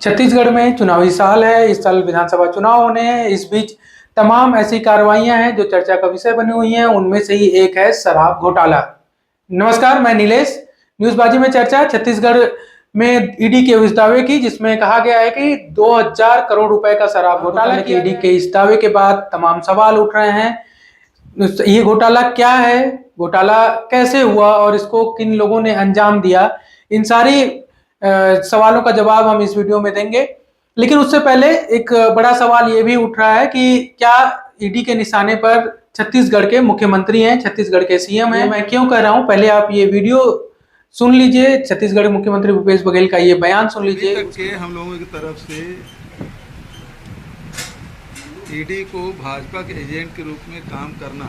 छत्तीसगढ़ में चुनावी साल है। इस साल विधानसभा चुनाव होने हैं। इस बीच तमाम ऐसी कार्रवाइयां हैं जो चर्चा का विषय बनी हुई हैं। उनमें से ही एक है शराब घोटाला। नमस्कार, मैं नीलेश। न्यूज़बाजी में चर्चा छत्तीसगढ़ में ईडी के उस दावे की जिसमें कहा गया है कि 2000 करोड़ रुपए का शराब घोटाला की। ईडी के इस दावे के बाद तमाम सवाल उठ रहे हैं। ये घोटाला क्या है, घोटाला कैसे हुआ और इसको किन लोगों ने अंजाम दिया, इन सारी सवालों का जवाब हम इस वीडियो में देंगे। लेकिन उससे पहले एक बड़ा सवाल ये भी उठ रहा है कि क्या ईडी के निशाने पर छत्तीसगढ़ के मुख्यमंत्री हैं, छत्तीसगढ़ के सीएम हैं। मैं क्यों कह रहा हूं, पहले आप ये वीडियो सुन लीजिए। छत्तीसगढ़ के मुख्यमंत्री भूपेश बघेल का ये बयान सुन लीजिए। अभी तक के हम लोगों की तरफ से ईडी को भाजपा के एजेंट के रूप में काम करना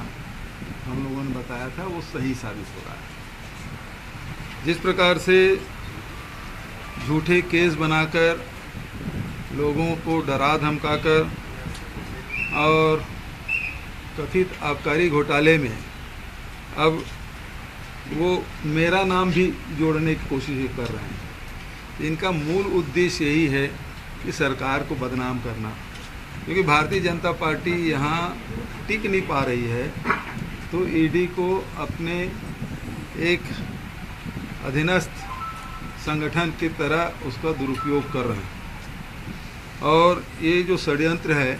हम लोगों ने बताया था, वो सही साबित हो रहा है। जिस प्रकार से झूठे केस बनाकर लोगों को डरा धमकाकर और कथित आबकारी घोटाले में अब वो मेरा नाम भी जोड़ने की कोशिश कर रहे हैं। इनका मूल उद्देश्य यही है कि सरकार को बदनाम करना, क्योंकि भारतीय जनता पार्टी यहाँ टिक नहीं पा रही है, तो ईडी को अपने एक अधीनस्थ संगठन की तरह उसका दुरुपयोग कर रहे हैं। और ये जो षड्यंत्र है,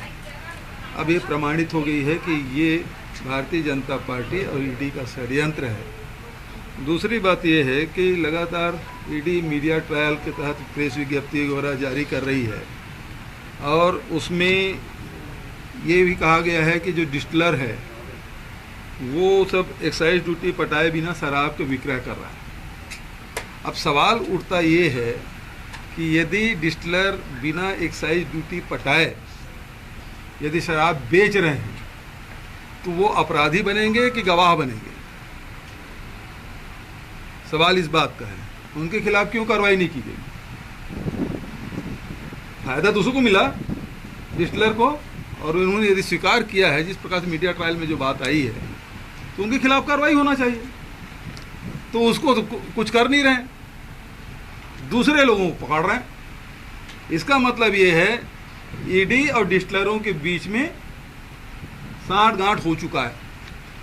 अब ये प्रमाणित हो गई है कि ये भारतीय जनता पार्टी और ईडी का षड्यंत्र है। दूसरी बात ये है कि लगातार ईडी मीडिया ट्रायल के तहत प्रेस विज्ञप्ति वगैरह जारी कर रही है, और उसमें ये भी कहा गया है कि जो डिस्टिलर है वो सब एक्साइज ड्यूटी पटाए बिना शराब के विक्रय कर रहा है। अब सवाल उठता ये है कि यदि डिस्टिलर बिना एक्साइज ड्यूटी पटाए यदि शराब बेच रहे हैं तो वो अपराधी बनेंगे कि गवाह बनेंगे? सवाल इस बात का है। उनके खिलाफ क्यों कार्रवाई नहीं की गई? फायदा तो उसको मिला, डिस्टिलर को, और उन्होंने यदि स्वीकार किया है जिस प्रकार से मीडिया ट्रायल में जो बात आई है, तो उनके खिलाफ कार्रवाई होना चाहिए। तो उसको तो कुछ कर नहीं रहे, दूसरे लोगों को पकड़ रहे हैं। इसका मतलब ये है ईडी और डिस्टिलरों के बीच में साठ-गांठ हो चुका है,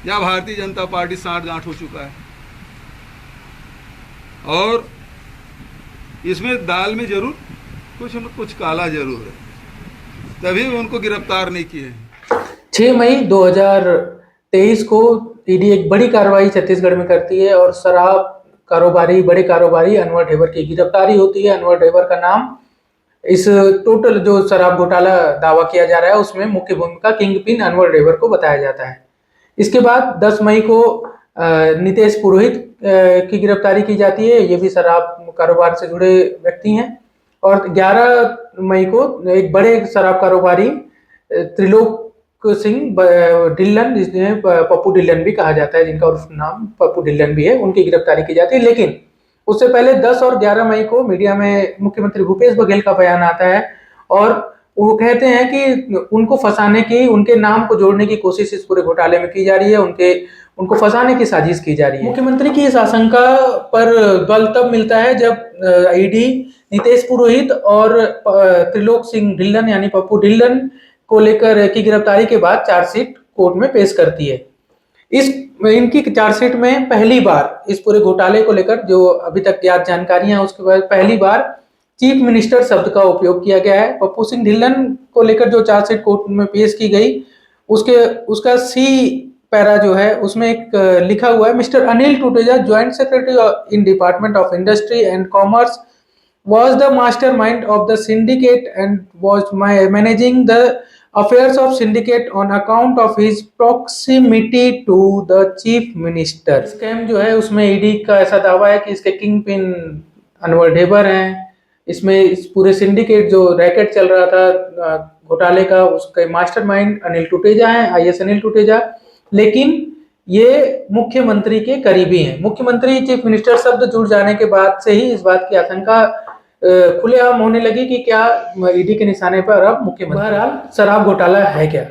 या भारतीय जनता पार्टी साठ-गांठ हो चुका है, और इसमें दाल में जरूर कुछ न कुछ काला जरूर है, तभी उनको गिरफ्तार नहीं किए हैं। 6 मई 2023 को ईडी एक बड़ी कार्रवाई छत्तीसगढ़ में करती है और शराब कारोबारी, बड़े कारोबारी अनवर ढेबर की गिरफ्तारी होती है। अनवर ढेबर का नाम इस टोटल जो शराब घोटाला दावा किया जा रहा है उसमें मुख्य भूमिका किंगपिन अनवर ढेबर को बताया जाता है। इसके बाद 10 मई को नितेश पुरोहित की गिरफ्तारी की जाती है। ये भी शराब कारोबार से जुड़े व्यक्ति हैं। और 11 मई को एक बड़े शराब कारोबारी त्रिलोक सिंह ढिल्लन, जिन्हें पप्पू ढिल्लन भी कहा जाता है, जिनका उर्फ नाम पप्पू ढिल्लन भी है, उनकी गिरफ्तारी की जाती है। लेकिन उससे पहले 10 और 11 मई को मीडिया में मुख्यमंत्री भूपेश बघेल का बयान आता है और वो कहते हैं कि उनको फंसाने की, उनके नाम को जोड़ने की कोशिश इस पूरे घोटाले में की जा रही है, उनको फंसाने की साजिश की जा रही है। मुख्यमंत्री की इस आशंका पर बल तब मिलता है जब ईडी नितेश पुरोहित और त्रिलोक सिंह ढिल्लन यानी पप्पू ढिल्लन को लेकर की गिरफ्तारी के बाद चार्जशीट कोर्ट में पेश करती है। इनकी चार्जशीट में पहली बार इस पूरे घोटाले को लेकर जो अभी तक ज्ञात जानकारियां, उसके बाद पहली बार चीफ मिनिस्टर शब्द का उपयोग किया गया है। पप्पू सिंह ढिल्लन को लेकर जो चार्जशीट कोर्ट में पेश की गई, उसका सी पैरा जो है उसमें एक लिखा हुआ है, mister Anil Tuteja, joint secretary in department of industry and commerce, was the mastermind of the syndicate and was managing the affairs of syndicate on account of his proximity to the chief minister। Scam जो है उसमें ED का ऐसा दावा है कि इसके king pin Anwar Dhebar हैं। इसमें इस पूरे सिंडिकेट जो रैकेट चल रहा था घोटाले का, उसके मास्टरमाइंड अनिल टूटेजा हैं, आईएएस अनिल टूटेजा। लेकिन ये मुख्यमंत्री के करीबी हैं। मुख्यमंत्री चीफ मिनिस्टर शब्द जुड़ जाने के बाद से ही इस बात की आशंका खुलेआम होने लगी कि क्या ईडी के निशाने पर अब मुख्यमंत्री। बहरहाल शराब घोटाला है क्या?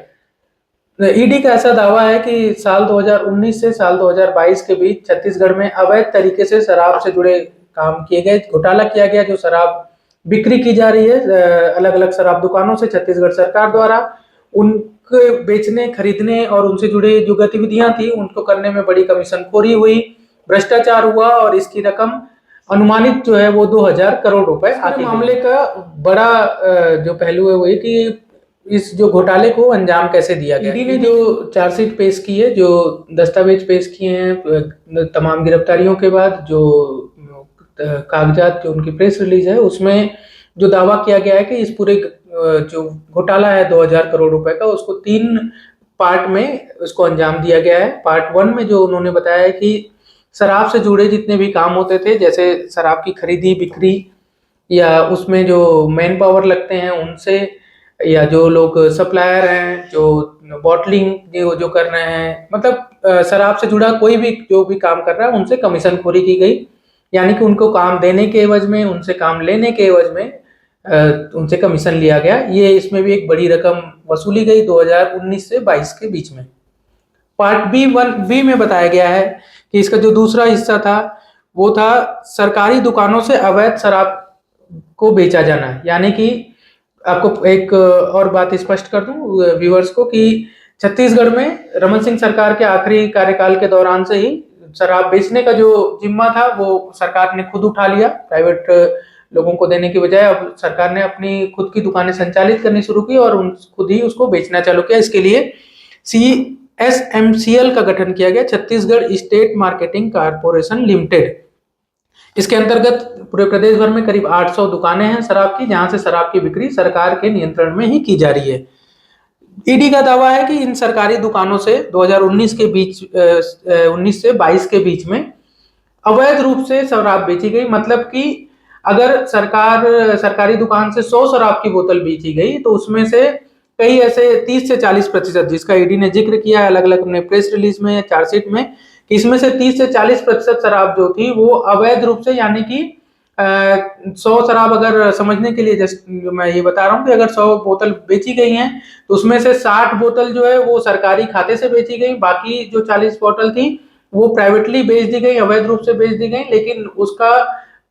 ईडी का ऐसा दावा है कि साल 2019 से साल 2022 के बीच छत्तीसगढ़ में अवैध तरीके से शराब से जुड़े काम किए गए, घोटाला किया गया, जो शराब बिक्री की जा रही है अलग अलग शराब दुकानों से छत्तीसगढ़ सरकार द्वारा। उनके बेचने, खरीदने और उनसे जुड़े जो गतिविधियां थी उनको करने में बड़ी कमीशनखोरी हुई, भ्रष्टाचार हुआ और इसकी रकम अनुमानित जो है वो 2000 करोड़ रुपए आती है। मामले का बड़ा जो पहलू है वो कि इस जो घोटाले को अंजाम कैसे दिया गया। ईडी ने जो चार्जशीट पेश की है, जो दस्तावेज पेश किए हैं तमाम गिरफ्तारियों के बाद, जो कागजात जो उनकी प्रेस रिलीज है उसमें जो दावा किया गया है कि इस पूरे जो घोटाला है 2000 करोड़ रुपए का, उसको 3 पार्ट में उसको अंजाम दिया गया है। पार्ट 1 में जो उन्होंने बताया है कि शराब से जुड़े जितने भी काम होते थे, जैसे शराब की खरीदी बिक्री या उसमें जो मैन पावर लगते हैं उनसे, या जो लोग सप्लायर हैं जो बॉटलिंग जो कर रहे हैं, मतलब शराब से जुड़ा कोई भी जो भी काम कर रहा है उनसे कमीशनखोरी की गई। यानी कि उनको काम देने के एवज में, उनसे काम लेने के एवज में उनसे कमीशन लिया गया। ये इसमें भी एक बड़ी रकम वसूली गई 2019 से 22 के बीच में। पार्ट बी में बताया गया है कि इसका जो दूसरा हिस्सा था वो था सरकारी दुकानों से अवैध शराब को बेचा जाना। यानी कि आपको एक और बात स्पष्ट कर दूं व्यूअर्स को कि छत्तीसगढ़ में रमन सिंह सरकार के आखिरी कार्यकाल के दौरान से ही शराब बेचने का जो जिम्मा था वो सरकार ने खुद उठा लिया, प्राइवेट लोगों को देने की बजाय अब सरकार ने अपनी खुद की दुकानें संचालित करनी शुरू की और खुद ही उसको बेचना चालू किया। इसके लिए CSMCL का गठन किया गया, Chhattisgarh state marketing corporation limited. इसके अंतर्गत पूरे प्रदेश भर में करीब 800 दुकानें हैं शराब की, जहां से शराब की बिक्री सरकार के नियंत्रण में ही की जा रही है। ईडी का दावा है कि इन सरकारी दुकानों से 2019 के बीच 19 से 22 के बीच में अवैध रूप से शराब बेची गई। मतलब कि अगर सरकारी दुकान से 100 शराब की बोतल बेची गई तो उसमें से कई ऐसे 30 से 40%, जिसका ईडी ने जिक्र किया है अलग अलग अपने प्रेस रिलीज में, चार्जशीट में, कि इसमें से 30 से 40% शराब जो थी वो अवैध रूप से, यानी कि 100 शराब, अगर समझने के लिए जस्ट मैं ये बता रहा हूँ कि अगर 100 बोतल बेची गई हैं तो उसमें से 60 बोतल जो है वो सरकारी खाते से बेची गई, बाकी जो 40 बोतल थी वो प्राइवेटली बेच दी गई, अवैध रूप से बेच दी गई। लेकिन उसका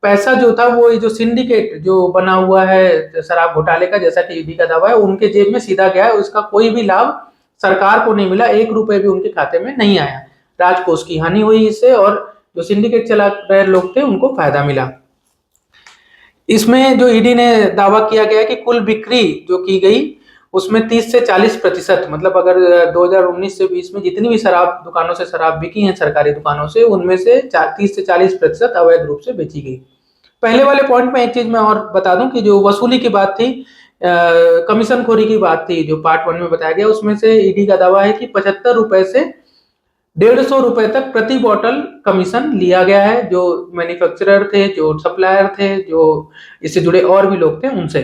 पैसा जो था वो ये जो सिंडिकेट जो बना हुआ है शराब घोटाले का, जैसा कि ईडी का दावा है, उनके जेब में सीधा गया है। उसका कोई भी लाभ सरकार को नहीं मिला, 1 रुपए भी उनके खाते में नहीं आया। राजकोष की हानि हुई इससे और जो सिंडिकेट चला रहे लोग थे उनको फायदा मिला। इसमें जो ईडी ने दावा किया गया है कि कुल बिक्री जो की गई उसमें 30 से 40%, मतलब अगर 2019 से 20 में जितनी भी शराब दुकानों से शराब बिकी है सरकारी दुकानों से, उनमें से 30 से 40% अवैध रूप से बेची गई। पहले वाले पॉइंट में एक चीज मैं और बता दूं कि जो वसूली की बात थी, कमीशनखोरी की बात थी, जो पार्ट 1 में बताया गया, उसमें से ईडी का दावा है कि 75 रुपए से 150 रुपए तक प्रति बॉटल कमीशन लिया गया है, जो मैन्युफैक्चरर थे, जो सप्लायर थे, जो इससे जुड़े और भी लोग थे उनसे।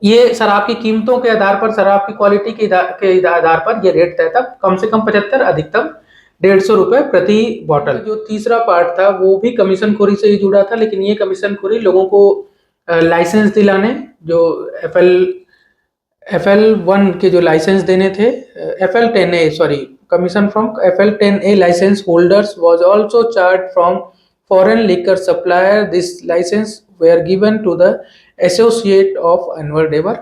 ये शराब की कीमतों के आधार पर, शराब की क्वालिटी के आधार पर ये रेट तय था, कम से कम 75, अधिकतम 150 रुपए प्रति बॉटल। जो तीसरा पार्ट था वो भी कमीशनखोरी से ही जुड़ा था, लेकिन ये कमीशनखोरी लोगों को लाइसेंस दिलाने, जो FL1 के जो लाइसेंस देने थे, FL10A, sorry, commission from FL10A license holders was also charged from foreign liquor supplier. This license were given to the associate of Anwar Devar.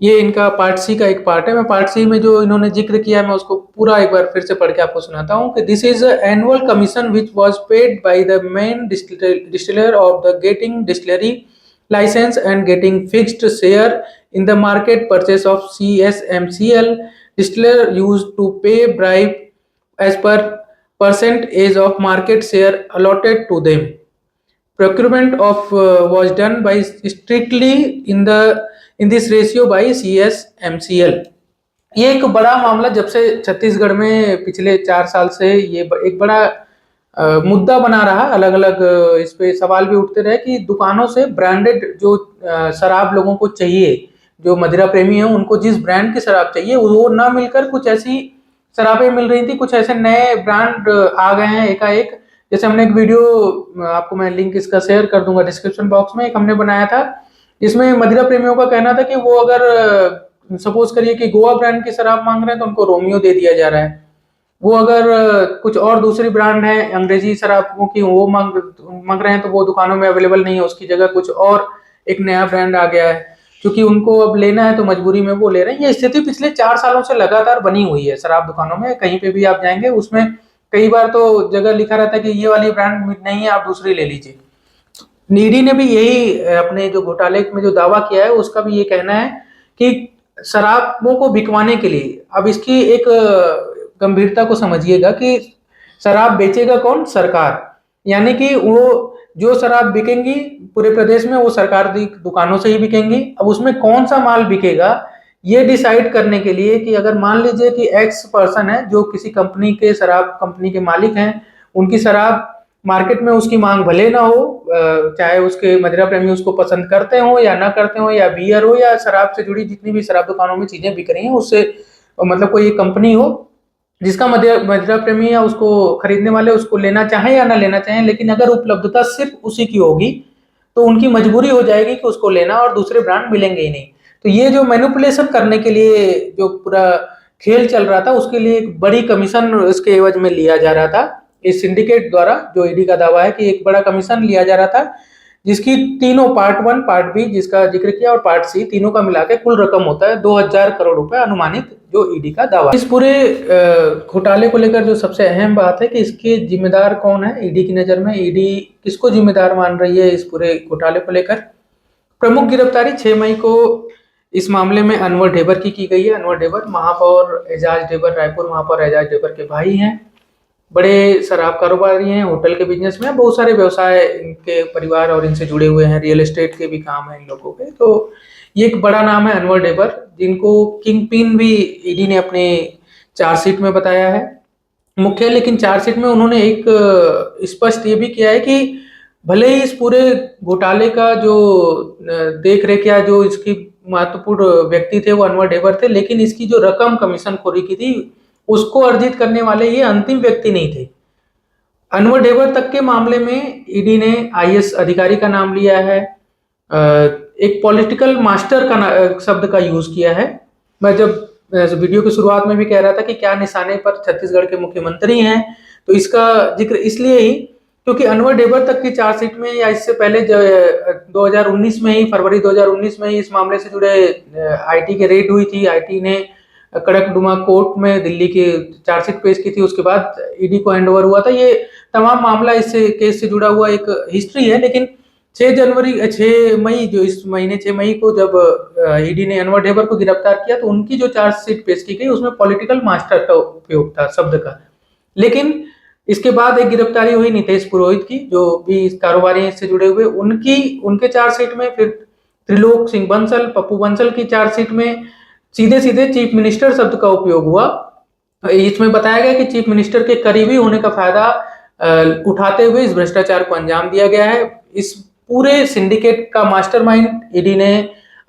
ये इनका पार्ट सी का एक पार्ट है। मैं पार्ट सी में जो इन्होंने जिक्र किया है मैं उसको पूरा एक बार फिर से पढ़ के आपको सुनाता हूँ कि this is annual commission which was paid by the main distiller of the getting distillery license and getting fixed share in the market purchase of CSMCL. Distiller used to pay bribe as per percentage of market share allotted to them. Procurement of was done by strictly in this ratio by CSMCL. ये एक बड़ा मामला जब से छत्तीसगढ़ में पिछले 4 साल से ये एक बड़ा मुद्दा बना रहा। अलग अलग इस पे सवाल भी उठते रहे कि दुकानों से ब्रांडेड जो शराब लोगों को चाहिए, जो मदिरा प्रेमी हैं उनको जिस ब्रांड की शराब चाहिए वो ना मिलकर कुछ ऐसी शराबें मिल रही थी, कुछ ऐसे नए ब्रांड आ गए हैं एकाएक। जैसे हमने एक वीडियो, आपको मैं लिंक इसका शेयर कर दूंगा डिस्क्रिप्शन बॉक्स में, एक हमने बनाया था जिसमें मदिरा प्रेमियों का कहना था कि वो अगर सपोज करिए कि गोवा ब्रांड की शराब मांग रहे हैं तो उनको रोमियो दे दिया जा रहा है। वो अगर कुछ और दूसरी ब्रांड है अंग्रेजी शराबों की वो मांग रहे हैं तो वो दुकानों में अवेलेबल नहीं है, उसकी जगह कुछ और एक नया ब्रांड आ गया है, क्योंकि उनको अब लेना है तो मजबूरी में वो ले रहे हैं। ये स्थिति पिछले 4 सालों से लगातार बनी हुई है शराब दुकानों में। कहीं पे भी आप जाएंगे उसमें कई बार तो जगह लिखा रहता है कि ये वाली ब्रांड नहीं है, आप दूसरी ले लीजिए। ईडी ने भी यही अपने जो घोटाले में जो दावा किया है उसका भी ये कहना है कि शराबों को बिकवाने के लिए, अब इसकी एक गंभीरता को समझिएगा कि शराब बेचेगा कौन? सरकार। यानी कि वो जो शराब बिकेंगी पूरे प्रदेश में वो सरकारी दुकानों से ही बिकेंगी। अब उसमें कौन सा माल बिकेगा ये डिसाइड करने के लिए कि अगर मान लीजिए कि एक्स पर्सन है जो किसी कंपनी के, शराब कंपनी के मालिक हैं, उनकी शराब मार्केट में उसकी मांग भले ना हो, चाहे उसके मदिरा प्रेमी उसको पसंद करते हो या ना करते हो, या बियर हो या शराब से जुड़ी जितनी भी शराब दुकानों में चीजें बिक रही हैं उससे, मतलब कोई कंपनी हो जिसका मदिरा प्रेमी या उसको खरीदने वाले उसको लेना चाहें या ना लेना चाहें, लेकिन अगर उपलब्धता सिर्फ उसी की होगी तो उनकी मजबूरी हो जाएगी कि उसको लेना, और दूसरे ब्रांड मिलेंगे ही नहीं। तो ये जो मैनिपुलेशन करने के लिए जो पूरा खेल चल रहा था उसके लिए एक बड़ी कमीशन इसके एवज में लिया जा रहा था इस सिंडिकेट द्वारा। जो ईडी का दावा है कि एक बड़ा कमीशन लिया जा रहा था, जिसकी तीनों पार्ट 1, पार्ट बी जिसका जिक्र किया और पार्ट सी, तीनों का मिलाकर कुल रकम होता है 2000 करोड़ रुपए अनुमानित, जो ईडी का दावा। इस पूरे घोटाले को लेकर जो सबसे अहम बात है कि इसके जिम्मेदार कौन है ईडी की नजर में, ईडी किसको जिम्मेदार मान रही है इस पूरे घोटाले को लेकर। प्रमुख गिरफ्तारी 6 मई को इस मामले में अनवर ढेबर की गई है। अनवर ढेबर महापौर एजाज ढेबर, रायपुर महापौर एजाज ढेबर के भाई हैं, बड़े शराब कारोबारी हैं, होटल के बिजनेस में बहुत सारे व्यवसाय इनके परिवार और इनसे जुड़े हुए हैं, रियल एस्टेट के भी काम है इन लोगों के। तो ये एक बड़ा नाम है अनवर ढेबर, जिनको किंग पिन भी ईडी ने अपने चार्जशीट में बताया है मुख्य। लेकिन चार्जशीट में उन्होंने एक स्पष्ट ये भी किया है कि भले ही इस पूरे घोटाले का जो देख रेख या जो इसकी महत्वपूर्ण व्यक्ति थे वो अनवर ढेबर थे, लेकिन इसकी जो रकम कमीशन खोरी की थी उसको अर्जित करने वाले ये अंतिम व्यक्ति नहीं थे। अनवर ढेबर तक के मामले में ईडी ने आईएएस अधिकारी का नाम लिया है, एक पॉलिटिकल मास्टर का शब्द का यूज किया है। मैं जब वीडियो की शुरुआत में भी कह रहा था कि क्या निशाने पर छत्तीसगढ़ के मुख्यमंत्री हैं, तो इसका जिक्र इसलिए ही क्योंकि अनवर ढेबर तक की चार्जशीट में या इससे पहले 2019 में ही, फरवरी 2019 में ही इस मामले से जुड़े आईटी की रेड हुई थी। आईटी ने कड़कड़ुमा कोर्ट में दिल्ली की चार्जशीट पेश की थी, उसके बाद ईडी को हैंडओवर हुआ था। ये तमाम मामला इससे केस से जुड़ा हुआ एक हिस्ट्री है। लेकिन 6 मई जो इस महीने 6 मई को जब ईडी ने अनवर ढेबर को गिरफ्तार किया तो उनकी जो चार्जशीट पेश की गई उसमें पॉलिटिकल मास्टर का उपयोग था शब्द का। लेकिन इसके बाद एक गिरफ्तारी हुई नितेश पुरोहित की, जो भी कारोबारी इससे जुड़े हुए, उनके चार्जशीट में फिर त्रिलोक सिंह बंसल, पप्पू बंसल की चार्जशीट में सीधे सीधे चीफ मिनिस्टर शब्द का उपयोग हुआ। इसमें बताया गया कि चीफ मिनिस्टर के करीबी होने का फायदा उठाते हुए इस भ्रष्टाचार को अंजाम दिया गया है। इस पूरे सिंडिकेट का मास्टरमाइंड ईडी ने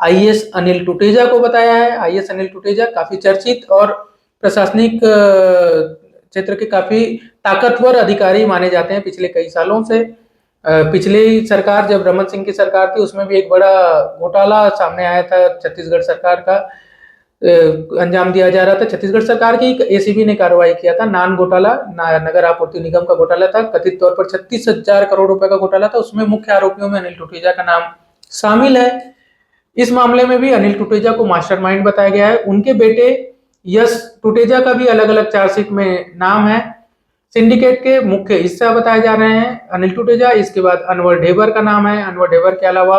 आईएएस अनिल टुटेजा को बताया है। आईएएस अनिल टुटेजा काफी चर्चित और प्रशासनिक क्षेत्र के काफी ताकतवर अधिकारी माने जाते हैं पिछले कई सालों से। पिछली सरकार जब रमन सिंह की सरकार थी उसमें भी एक बड़ा घोटाला सामने आया था, छत्तीसगढ़ सरकार का अंजाम दिया जा रहा था। छत्तीसगढ़ सरकार की एसीबी ने कार्रवाई किया था, नान घोटाला, नगर आपूर्ति निगम का घोटाला था, कथित तौर पर 36,000 करोड़ रुपए का घोटाला था। उसमें मुख्य आरोपियों में अनिल टुटेजा का नाम शामिल है। इस मामले में भी अनिल टुटेजा को मास्टरमाइंड बताया गया है। उनके बेटे यश टुटेजा का भी अलग अलग चार्जशीट में नाम है। सिंडिकेट के मुख्य हिस्सा बताए जा रहे हैं अनिल टुटेजा। इसके बाद अनवर ढेबर का नाम है। अनवर ढेबर के अलावा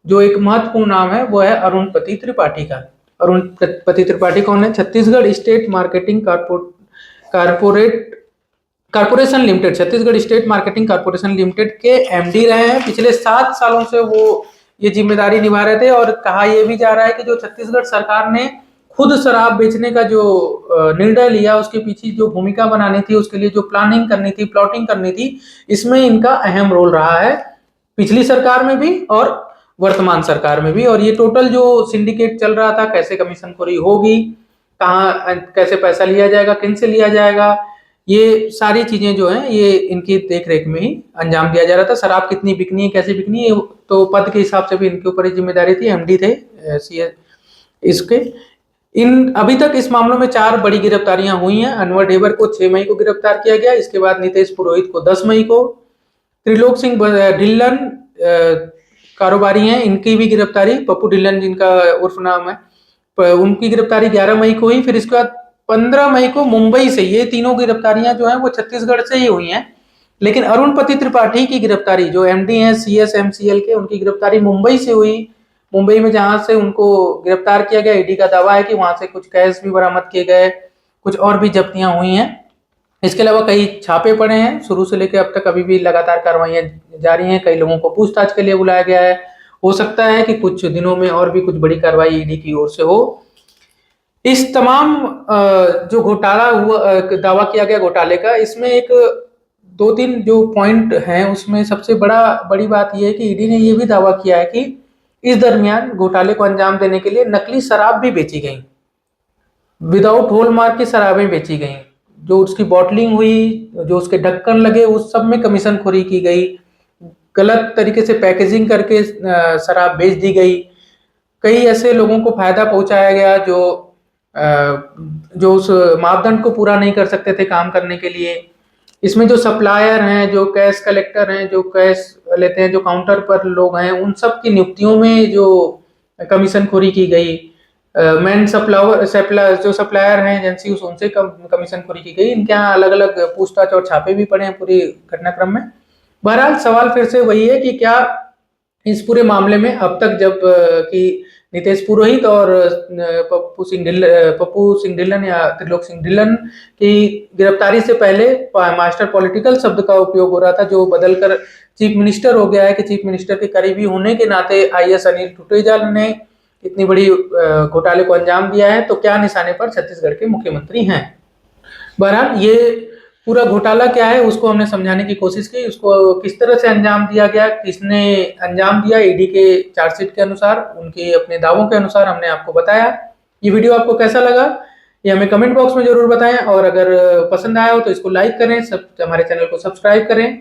जो एक महत्वपूर्ण नाम है वो है अरुणपति त्रिपाठी का। अरुणपति त्रिपाठी कौन है? Chhattisgarh state marketing corporation limited, Chhattisgarh state marketing corporation limited के एमडी रहे हैं। पिछले 7 सालों से वो ये जिम्मेदारी निभा रहे थे। और कहा यह भी जा रहा है कि जो छत्तीसगढ़ सरकार ने खुद शराब बेचने का जो निर्णय लिया उसके पीछे जो भूमिका बनानी थी, उसके लिए जो प्लानिंग करनी थी, प्लॉटिंग करनी थी, इसमें इनका अहम रोल रहा है, पिछली सरकार में भी और वर्तमान सरकार में भी। और ये टोटल जो सिंडिकेट चल रहा था, कैसे कमीशनखोरी होगी, कहाँ कैसे पैसा लिया जाएगा, किन से लिया जाएगा, ये सारी चीजें जो हैं ये इनकी देख रेख में ही अंजाम दिया जा रहा था। शराब कितनी बिकनी है, कैसे बिकनी है, तो पद के हिसाब से भी इनके ऊपर ही जिम्मेदारी थी, एमडी थे इसके। अभी तक इस मामलों में 4 बड़ी गिरफ्तारियां हुई हैं। अनवर ढेबर को 6 मई को गिरफ्तार किया गया। इसके बाद नितेश पुरोहित को 10 मई को, त्रिलोक सिंह ढिल्लन कारोबारी हैं, इनकी भी गिरफ्तारी, पप्पू ढिल्लन जिनका उर्फ नाम है, उनकी गिरफ्तारी 11 मई को हुई। फिर इसके बाद 15 मई को मुंबई से, ये तीनों गिरफ्तारियां जो हैं वो छत्तीसगढ़ से ही हुई हैं, लेकिन अरुणपति त्रिपाठी की गिरफ्तारी, जो एमडी हैं CSMCL के, उनकी गिरफ्तारी मुंबई से हुई। मुंबई में जहां से उनको गिरफ्तार किया गया, ईडी का दावा है कि वहां से कुछ कैश भी बरामद किए गए, कुछ और भी जब्तियां हुई हैं। इसके अलावा कई छापे पड़े हैं, शुरू से लेकर अब तक अभी भी लगातार कार्रवाइयां जारी हैं। कई लोगों को पूछताछ के लिए बुलाया गया है। हो सकता है कि कुछ दिनों में और भी कुछ बड़ी कार्रवाई ईडी की ओर से हो। इस तमाम जो घोटाला हुआ, दावा किया गया घोटाले का, इसमें एक 2-3 जो पॉइंट हैं, उसमें सबसे बड़ी बात यह है कि ईडी ने यह भी दावा किया है कि इस दरमियान घोटाले को अंजाम देने के लिए नकली शराब भी बेची गई, विदाउट हॉलमार्क की शराबें बेची गई, जो उसकी बॉटलिंग हुई, जो उसके ढक्कन लगे, उस सब में कमीशनखोरी की गई, गलत तरीके से पैकेजिंग करके शराब बेच दी गई। कई ऐसे लोगों को फायदा पहुंचाया गया जो उस मापदंड को पूरा नहीं कर सकते थे काम करने के लिए। इसमें जो सप्लायर हैं, जो कैश कलेक्टर हैं, जो कैश लेते हैं, जो काउंटर पर लोग हैं, उन सब की नियुक्तियों में जो कमीशनखोरी की गई। मेन जो सप्लायर हैं एजेंसी, उनसे कमीशनखोरी की गई। इनके यहाँ अलग अलग पूछताछ और छापे भी पड़े हैं पूरी घटनाक्रम में। बहरहाल सवाल फिर से वही है कि क्या इस पूरे मामले में अब तक जब कि नितेश पुरोहित और पप्पू सिंह ढिल्लन या त्रिलोक सिंह ढिल्लन की गिरफ्तारी से पहले मास्टर पॉलिटिकल शब्द का उपयोग हो रहा था, जो बदलकर चीफ मिनिस्टर हो गया है कि चीफ मिनिस्टर के करीबी होने के नाते IAS अनिल टूटेजाल ने इतनी बड़ी घोटाले को अंजाम दिया है, तो क्या निशाने पर छत्तीसगढ़ के मुख्यमंत्री हैं। बहरहाल ये पूरा घोटाला क्या है उसको हमने समझाने की कोशिश की, उसको किस तरह से अंजाम दिया गया, किसने अंजाम दिया, ईडी के चार्जशीट के अनुसार, उनके अपने दावों के अनुसार हमने आपको बताया। ये वीडियो आपको कैसा लगा ये हमें कमेंट बॉक्स में जरूर बताएं, और अगर पसंद आया हो तो इसको लाइक करें, हमारे चैनल को सब्सक्राइब करें।